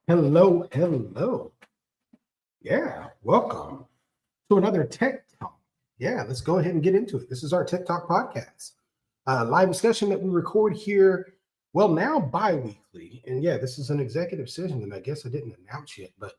Hello, hello. Yeah, welcome to another Tech Talk. Yeah, let's go ahead and get into it. This is our Tech Talk podcast, live discussion that we record here, well, now bi-weekly. And yeah, this is an executive decision, and I guess I didn't announce yet, but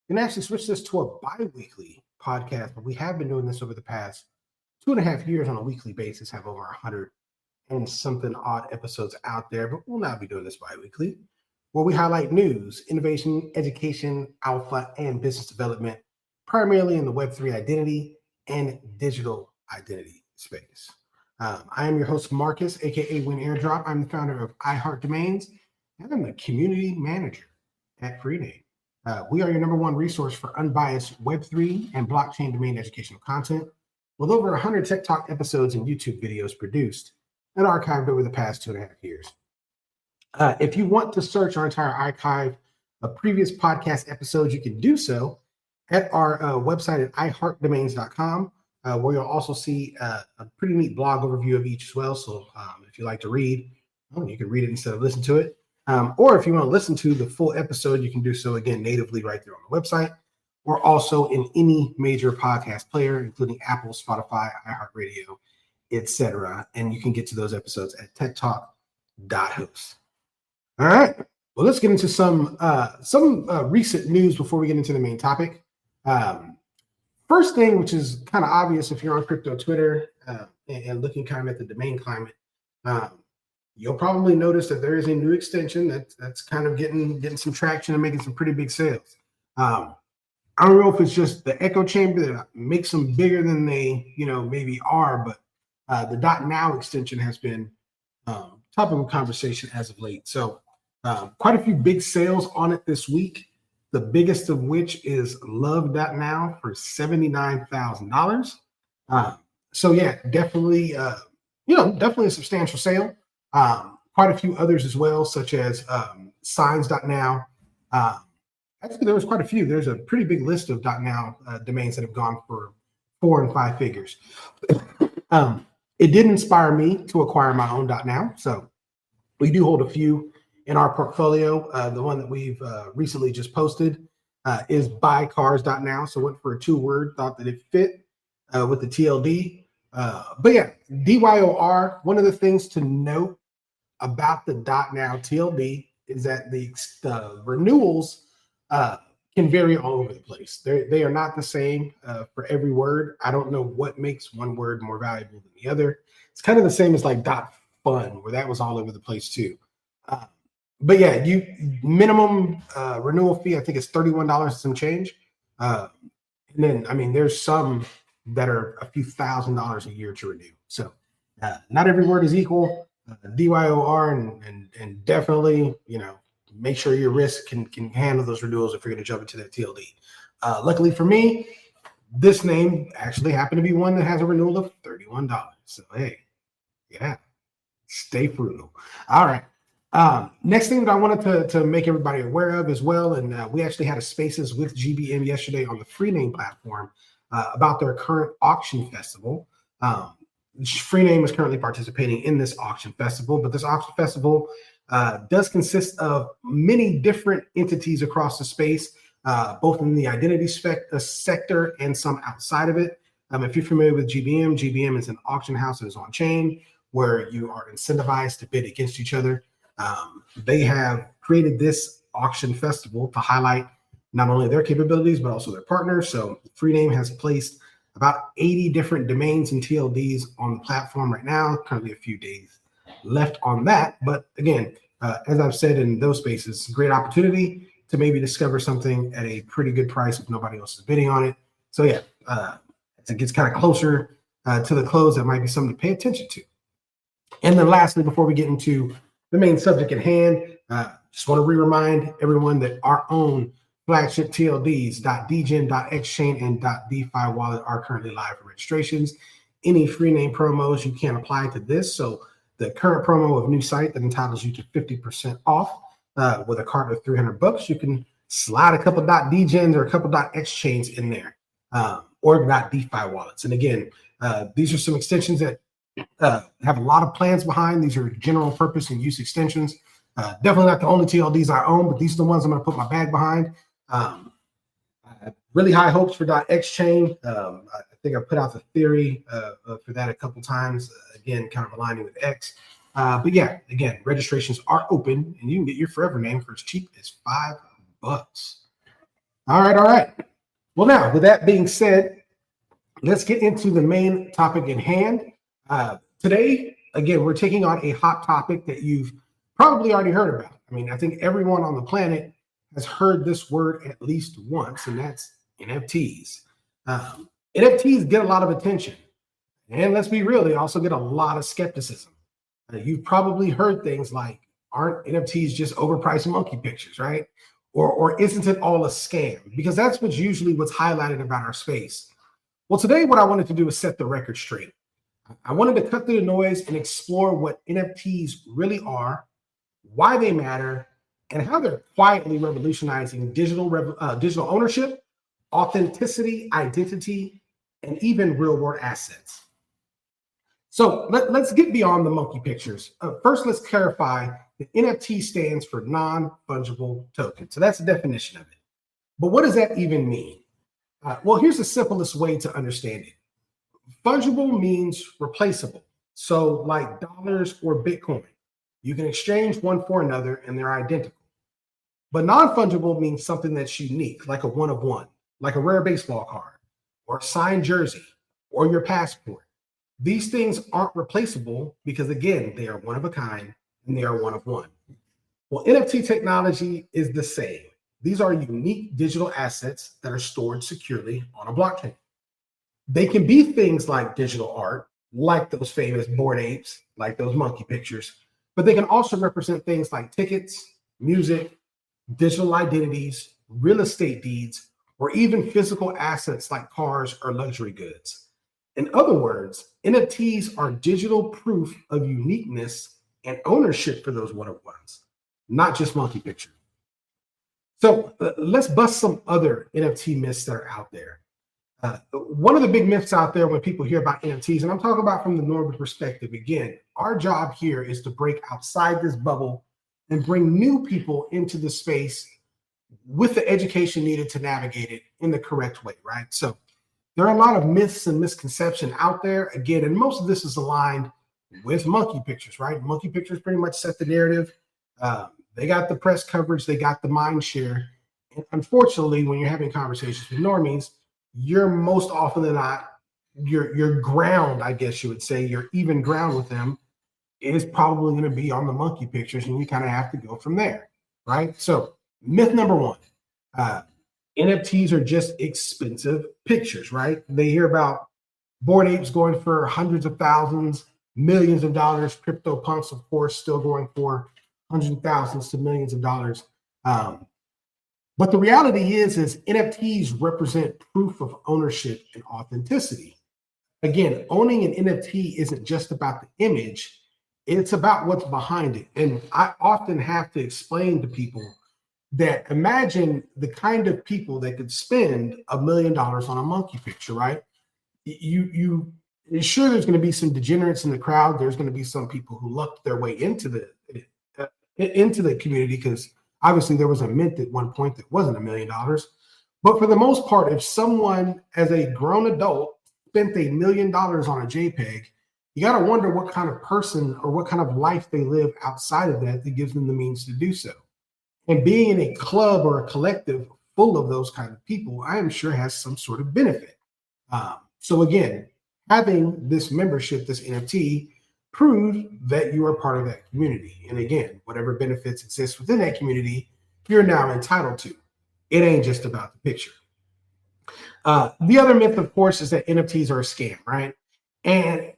we can actually switch this to a bi-weekly podcast. But we have been doing this over the past 2.5 years on a weekly basis, have over 100 and something odd episodes out there, but we'll now be doing this bi-weekly, where we highlight news, innovation, education, alpha, and business development, primarily in the Web3 identity and digital identity space. I am your host, Marcus, aka Win Airdrop. I'm the founder of iHeartDomains, and I'm the community manager at Freename. We are your number one resource for unbiased Web3 and blockchain domain educational content, with over 100 Tech Talk episodes and YouTube videos produced and archived over the past 2.5 years. If you want to search our entire archive of previous podcast episodes, you can do so at our website at iHeartDomains.com, where you'll also see a pretty neat blog overview of each as well. So if you like to read, you can read it instead of listen to it. Or if you want to listen to the full episode, you can do so again natively right there on the website, or also in any major podcast player, including Apple, Spotify, iHeartRadio, etc. And you can get to those episodes at techtalk.host. All right. Well, let's get into some recent news before we get into the main topic. First thing, which is kind of obvious if you're on crypto Twitter and looking kind of at the domain climate, you'll probably notice that there is a new extension that's kind of getting some traction and making some pretty big sales. I don't know if it's just the echo chamber that makes them bigger than they maybe are, but the .now extension has been topic of conversation as of late. So quite a few big sales on it this week. The biggest of which is love.now for $79,000. So yeah, definitely a substantial sale. Quite a few others as well, such as signs.now. Actually, there was quite a few. There's a pretty big list of .now domains that have gone for 4 and 5 figures. It did inspire me to acquire my own .now. So we do hold a few in our portfolio. The one that we've recently just posted is buycars.now. So went for a 2-word, thought that it fit with the TLD. But yeah, DYOR, one of the things to note about the .now TLD is that the renewals can vary all over the place. They are not the same for every word. I don't know what makes one word more valuable than the other. It's kind of the same as like .fun, where that was all over the place too. But yeah, minimum renewal fee, I think it's $31 and some change. And then, there's some that are a few $1,000s a year to renew. So not every word is equal. DYOR and definitely, make sure your risk can handle those renewals if you're going to jump into that TLD. Luckily for me, this name actually happened to be one that has a renewal of $31. So hey, yeah, stay frugal. All right. Next thing that I wanted to make everybody aware of as well, and we actually had a spaces with GBM yesterday on the Freename platform about their current auction festival. Freename is currently participating in this auction festival, but this auction festival does consist of many different entities across the space, both in the identity sector and some outside of it. If you're familiar with GBM, GBM is an auction house that is on chain where you are incentivized to bid against each other. They have created this auction festival to highlight not only their capabilities, but also their partners. So Freename has placed about 80 different domains and TLDs on the platform right now, currently a few days left on that. But again, as I've said in those spaces, great opportunity to maybe discover something at a pretty good price if nobody else is bidding on it. So yeah, as it gets kind of closer to the close, that might be something to pay attention to. And then lastly, before we get into the main subject at hand, just want to remind everyone that our own flagship TLDs, .dgen, .xchain, and .defi wallet are currently live for registrations. Any Freename promos, you can apply to this. So the current promo of new site that entitles you to 50% off with a cart of $300, you can slide a couple .dgens or a couple .xchains in there, or .defi wallets. And again, these are some extensions that have a lot of plans behind. These are general purpose and use extensions. Definitely not the only TLDs I own, but these are the ones I'm going to put my bag behind. I have really high hopes for .x chain. I think I put out the theory for that a couple times. Again, kind of aligning with X. But yeah, again, registrations are open, and you can get your forever name for as cheap as $5. All right. Well, now with that being said, let's get into the main topic in hand. Today, again, we're taking on a hot topic that you've probably already heard about. I mean, I think everyone on the planet has heard this word at least once, and that's NFTs. NFTs get a lot of attention. And let's be real, they also get a lot of skepticism. You've probably heard things like, aren't NFTs just overpriced monkey pictures, right? Or isn't it all a scam? Because that's what's highlighted about our space. Well, today what I wanted to do is set the record straight. I wanted to cut through the noise and explore what NFTs really are, why they matter, and how they're quietly revolutionizing digital ownership, authenticity, identity, and even real-world assets. So let's get beyond the monkey pictures. First, let's clarify that NFT stands for non-fungible token. So that's the definition of it. But what does that even mean? Well, here's the simplest way to understand it. Fungible means replaceable. So like dollars or Bitcoin, you can exchange one for another and they're identical. But non-fungible means something that's unique, like a one of one, like a rare baseball card or a signed jersey or your passport. These things aren't replaceable because, again, they are one of a kind and they are one of one. Well, NFT technology is the same. These are unique digital assets that are stored securely on a blockchain. They can be things like digital art, like those famous Bored Apes, like those monkey pictures, but they can also represent things like tickets, music, digital identities, real estate deeds, or even physical assets like cars or luxury goods. In other words, NFTs are digital proof of uniqueness and ownership for those one-of-ones, not just monkey pictures. So let's bust some other NFT myths that are out there. One of the big myths out there when people hear about NFTs, and I'm talking about from the normal perspective, again, our job here is to break outside this bubble and bring new people into the space with the education needed to navigate it in the correct way, right? So there are a lot of myths and misconceptions out there, again, and most of this is aligned with monkey pictures, right? Monkey pictures pretty much set the narrative. They got the press coverage, they got the mind share. And unfortunately, when you're having conversations with normies, you're most often than not, your ground, I guess you would say, your even ground with them is probably going to be on the monkey pictures, and you kind of have to go from there, right? So myth number one, NFTs are just expensive pictures, right? They hear about Bored Apes going for hundreds of thousands, millions of dollars. Crypto punks, of course, still going for hundreds of thousands to millions of dollars. But the reality is NFTs represent proof of ownership and authenticity. Again, owning an NFT isn't just about the image, it's about what's behind it. And I often have to explain to people that imagine the kind of people that could spend $1 million on a monkey picture, right? You sure there's going to be some degenerates in the crowd. There's going to be some people who lucked their way into the community because obviously there was a mint at one point that wasn't $1 million. But for the most part, if someone as a grown adult spent $1 million on a JPEG, you got to wonder what kind of person or what kind of life they live outside of that gives them the means to do so. And being in a club or a collective full of those kind of people, I am sure has some sort of benefit. So again, having this membership, this NFT, proves that you are part of that community. And again, whatever benefits exist within that community, you're now entitled to. It ain't just about the picture. The other myth, of course, is that NFTs are a scam, right? And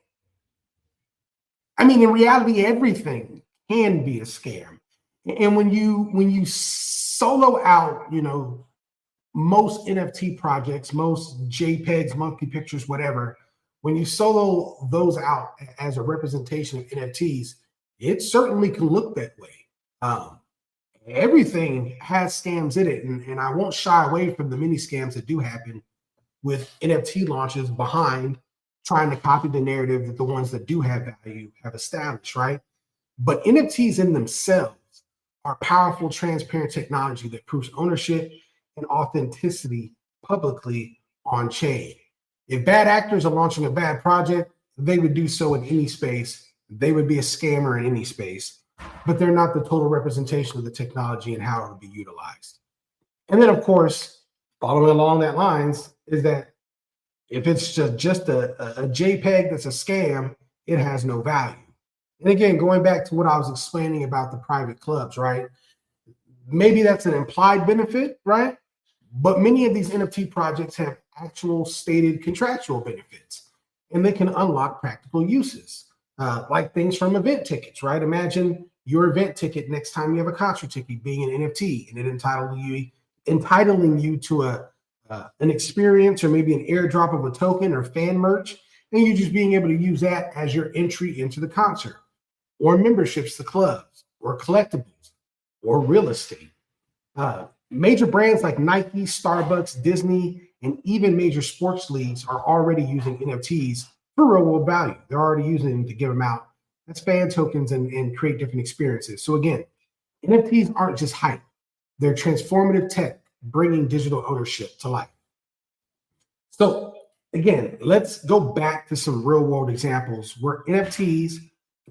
I mean, in reality, everything can be a scam. And when you solo out, most NFT projects, most JPEGs, monkey pictures, whatever, when you solo those out as a representation of NFTs, it certainly can look that way. Everything has scams in it, and I won't shy away from the many scams that do happen with NFT launches behind trying to copy the narrative that the ones that do have value have established, right? But NFTs in themselves are powerful, transparent technology that proves ownership and authenticity publicly on chain. If bad actors are launching a bad project, they would do so in any space. They would be a scammer in any space, but they're not the total representation of the technology and how it would be utilized. And then, of course, following along that lines is that if it's just a JPEG that's a scam, it has no value. And again, going back to what I was explaining about the private clubs, right? Maybe that's an implied benefit, right? But many of these NFT projects have actual stated contractual benefits, and they can unlock practical uses, like things from event tickets, right? Imagine your event ticket next time you have a concert ticket being an NFT, and it entitling you to an experience or maybe an airdrop of a token or fan merch, and you just being able to use that as your entry into the concert, or memberships to clubs, or collectibles, or real estate. Major brands like Nike, Starbucks, Disney, and even major sports leagues are already using NFTs for real world value. They're already using them to give them out as fan tokens and create different experiences. So again, NFTs aren't just hype. They're transformative tech, bringing digital ownership to life. So again, let's go back to some real world examples where NFTs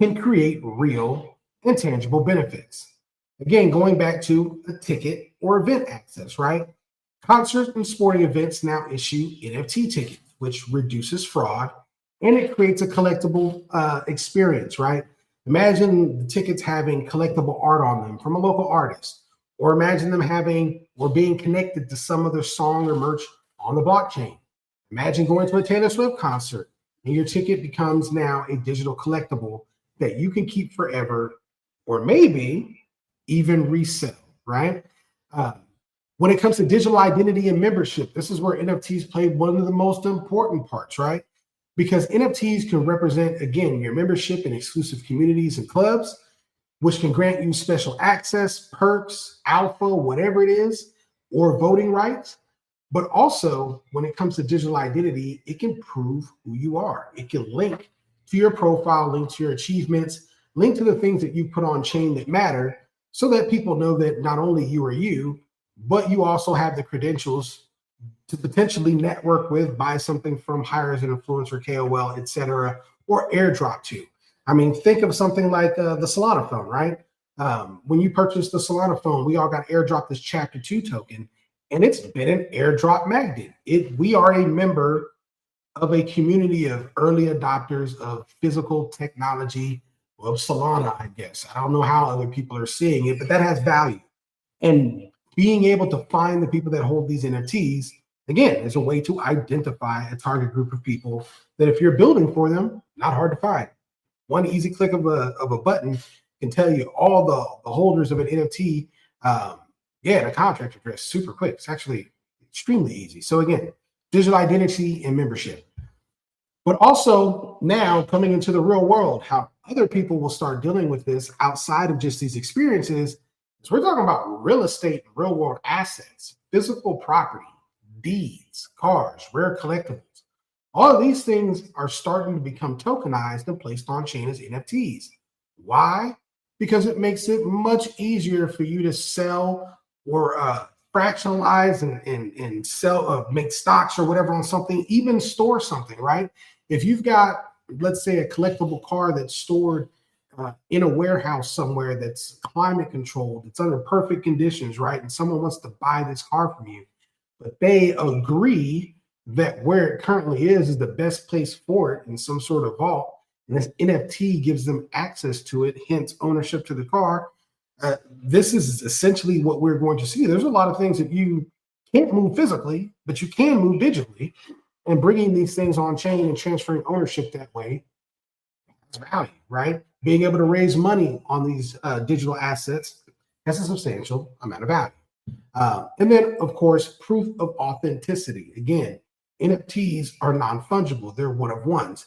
can create real and tangible benefits. Again, going back to a ticket or event access, right? Concerts and sporting events now issue NFT tickets, which reduces fraud and it creates a collectible experience, right? Imagine the tickets having collectible art on them from a local artist, or imagine them having or being connected to some other song or merch on the blockchain. Imagine going to a Taylor Swift concert and your ticket becomes now a digital collectible that you can keep forever, or maybe even resell, right? When it comes to digital identity and membership, this is where NFTs play one of the most important parts, right? Because NFTs can represent, again, your membership in exclusive communities and clubs, which can grant you special access, perks, alpha, whatever it is, or voting rights. But also, when it comes to digital identity, it can prove who you are. It can link to your profile, link to your achievements, link to the things that you put on chain that matter, so that people know that not only you are you, but you also have the credentials to potentially network with, buy something from, hire as an influencer, KOL, etc., or airdrop to. I mean, think of something like the Solana phone, right? When you purchased the Solana phone, we all got airdropped this Chapter 2 token, and it's been an airdrop magnet. We are a member of a community of early adopters of physical technology, of Solana, I guess. I don't know how other people are seeing it, but that has value. And being able to find the people that hold these NFTs, again, is a way to identify a target group of people that if you're building for them, not hard to find. One easy click of a button can tell you all the holders of an NFT, the contract address, super quick. It's actually extremely easy. So again, digital identity and membership. But also now coming into the real world, how other people will start dealing with this outside of just these experiences. So we're talking about real estate, real world assets, physical property, deeds, cars, rare collectibles. All of these things are starting to become tokenized and placed on chain as NFTs. Why? Because it makes it much easier for you to sell or fractionalize and sell, make stocks or whatever on something, even store something, right? If you've got, let's say, a collectible car that's stored in a warehouse somewhere that's climate controlled, it's under perfect conditions, right? And someone wants to buy this car from you, but they agree that where it currently is the best place for it in some sort of vault, and this NFT gives them access to it, hence ownership to the car. This is essentially what we're going to see. There's a lot of things that you can't move physically, but you can move digitally, and bringing these things on chain and transferring ownership that way has value, right? Being able to raise money on these digital assets has a substantial amount of value. And then, of course, proof of authenticity. Again, NFTs are non-fungible. They're one of ones.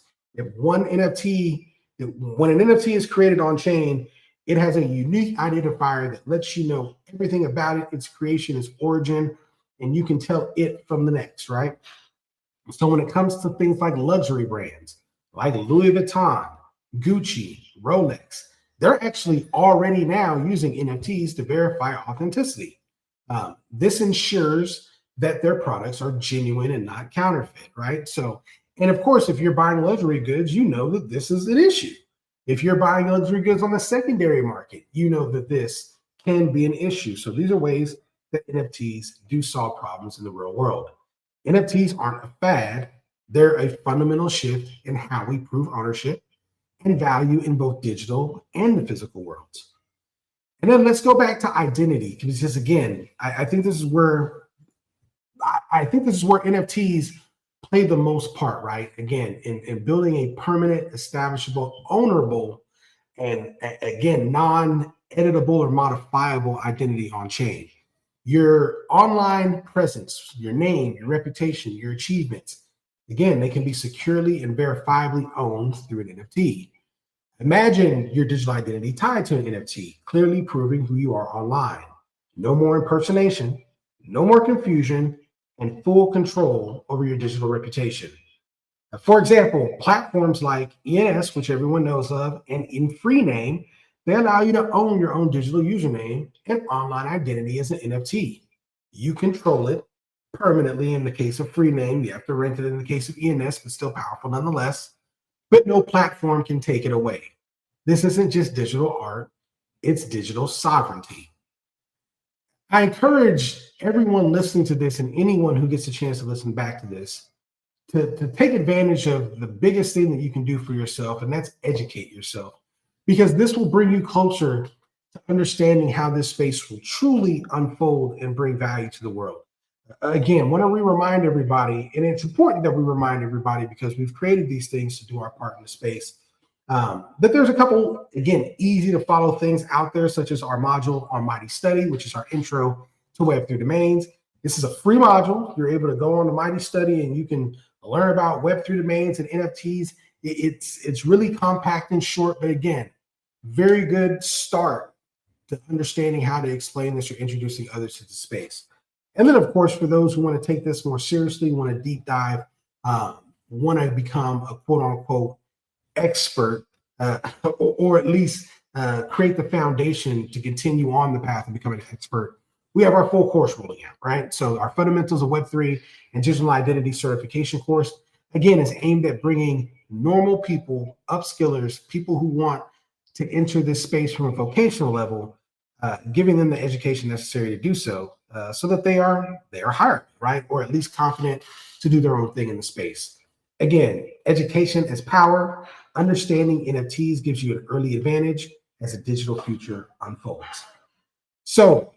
When an NFT is created on chain, it has a unique identifier that lets you know everything about it, its creation, its origin, and you can tell it from the next, right? So when it comes to things like luxury brands, like Louis Vuitton, Gucci, Rolex, they're actually already now using NFTs to verify authenticity. This ensures that their products are genuine and not counterfeit, right? So, and of course, if you're buying luxury goods, you know that this is an issue. If you're buying luxury goods on the secondary market, you know that this can be an issue. So these are ways that NFTs do solve problems in the real world. NFTs aren't a fad, they're a fundamental shift in how we prove ownership and value in both digital and the physical worlds. And then let's go back to identity, because again, I think this is where NFTs play the most part, right? Again, in building a permanent, establishable, ownable, and again, non-editable or modifiable identity on chain. Your online presence, your name, your reputation, your achievements, again, they can be securely and verifiably owned through an NFT. Imagine your digital identity tied to an NFT, clearly proving who you are online. No more impersonation, no more confusion, and full control over your digital reputation. For example, platforms like ENS, which everyone knows of, and in free name, they allow you to own your own digital username and online identity as an NFT. You control it permanently in the case of free name. You have to rent it in the case of ENS, but still powerful nonetheless. But no platform can take it away. This isn't just digital art, it's digital sovereignty. I encourage everyone listening to this and anyone who gets a chance to listen back to this to take advantage of the biggest thing that you can do for yourself, and that's educate yourself, because this will bring you closer to understanding how this space will truly unfold and bring value to the world. Again, why don't we remind everybody, and it's important that we remind everybody because we've created these things to do our part in the space, that there's a couple, again, easy to follow things out there, such as our module on Mighty Study, which is our intro to Web3 domains. This is a free module. You're able to go on to Mighty Study and you can learn about Web3 domains and NFTs. It's really compact and short, but again, very good start to understanding how to explain this or introducing others to the space. And then, of course, for those who want to take this more seriously, want to deep dive, want to become a quote unquote expert, or at least create the foundation to continue on the path of becoming an expert, we have our full course rolling out, right? So our Fundamentals of Web3 and Digital Identity Certification course, again, is aimed at bringing normal people, upskillers, people who want to enter this space from a vocational level, giving them the education necessary to do so, so that they are hired, right? Or at least confident to do their own thing in the space. Again, education is power. Understanding NFTs gives you an early advantage as the digital future unfolds. So,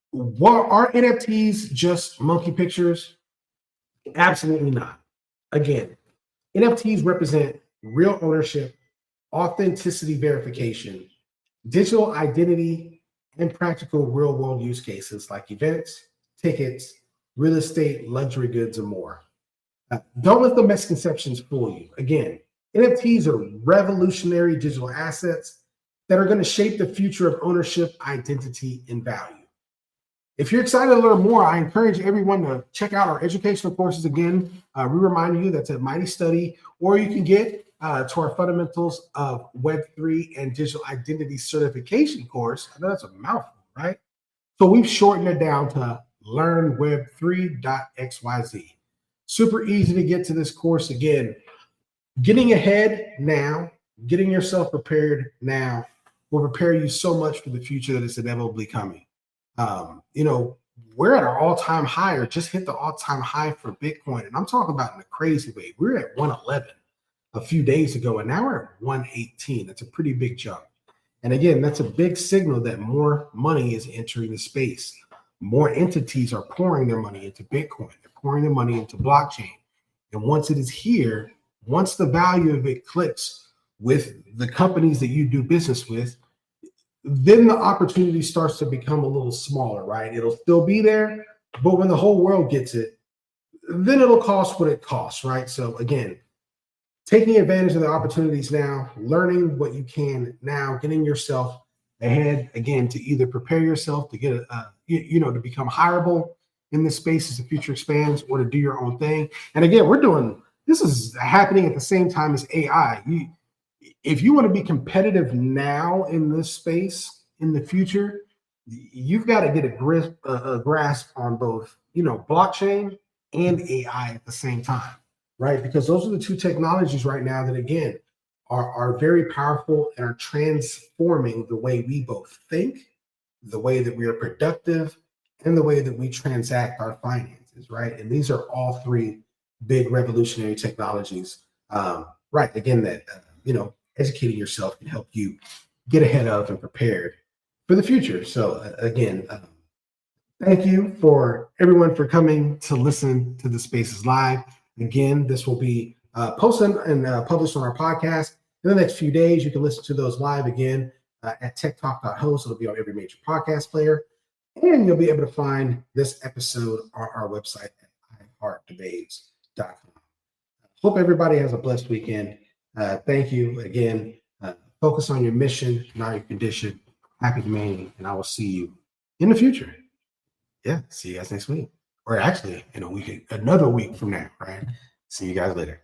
what are NFTs just monkey pictures? Absolutely not. Again, NFTs represent real ownership, authenticity verification, digital identity, and practical real-world use cases like events, tickets, real estate, luxury goods, and more. Don't let the misconceptions fool you. Again, NFTs are revolutionary digital assets that are going to shape the future of ownership, identity, and value. If you're excited to learn more, I encourage everyone to check out our educational courses. Again, we remind you that's at Mighty Study, or you can get to our Fundamentals of Web3 and Digital Identity Certification course. I know that's a mouthful, right? So we've shortened it down to learnweb3.xyz. Super easy to get to this course. Again, getting ahead now, getting yourself prepared now will prepare you so much for the future that is inevitably coming. We're at our all-time high, or just hit the all-time high for Bitcoin. And I'm talking about in a crazy way. We were at 111 a few days ago, and now we're at 118. That's a pretty big jump. And again, that's a big signal that more money is entering the space. More entities are pouring their money into Bitcoin. They're pouring their money into blockchain. And once it is here, once the value of it clicks with the companies that you do business with, then the opportunity starts to become a little smaller, right? It'll still be there, but when the whole world gets it, then it'll cost what it costs, right? So again, taking advantage of the opportunities now, learning what you can now, getting yourself ahead, again, to either prepare yourself to get, to become hireable in this space as the future expands, or to do your own thing. And again, this is happening at the same time as AI. if you want to be competitive now in this space in the future, you've got to get a grasp on both, blockchain and AI at the same time, right? Because those are the two technologies right now that, again, are very powerful and are transforming the way we both think, the way that we are productive, and the way that we transact our finances, right? And these are all three big revolutionary technologies, right? Again, that, educating yourself can help you get ahead of and prepared for the future. So again, thank you for everyone for coming to listen to the Spaces Live. Again, this will be posted and published on our podcast in the next few days. You can listen to those live again at techtalk.host. It'll be on every major podcast player. And you'll be able to find this episode on our website at iHeartDebates.com. Hope everybody has a blessed weekend. Thank you again. Focus on your mission, not your condition. Happy remaining, and I will see you in the future. Yeah, see you guys next week. Or actually, in a week, another week from now, right? See you guys later.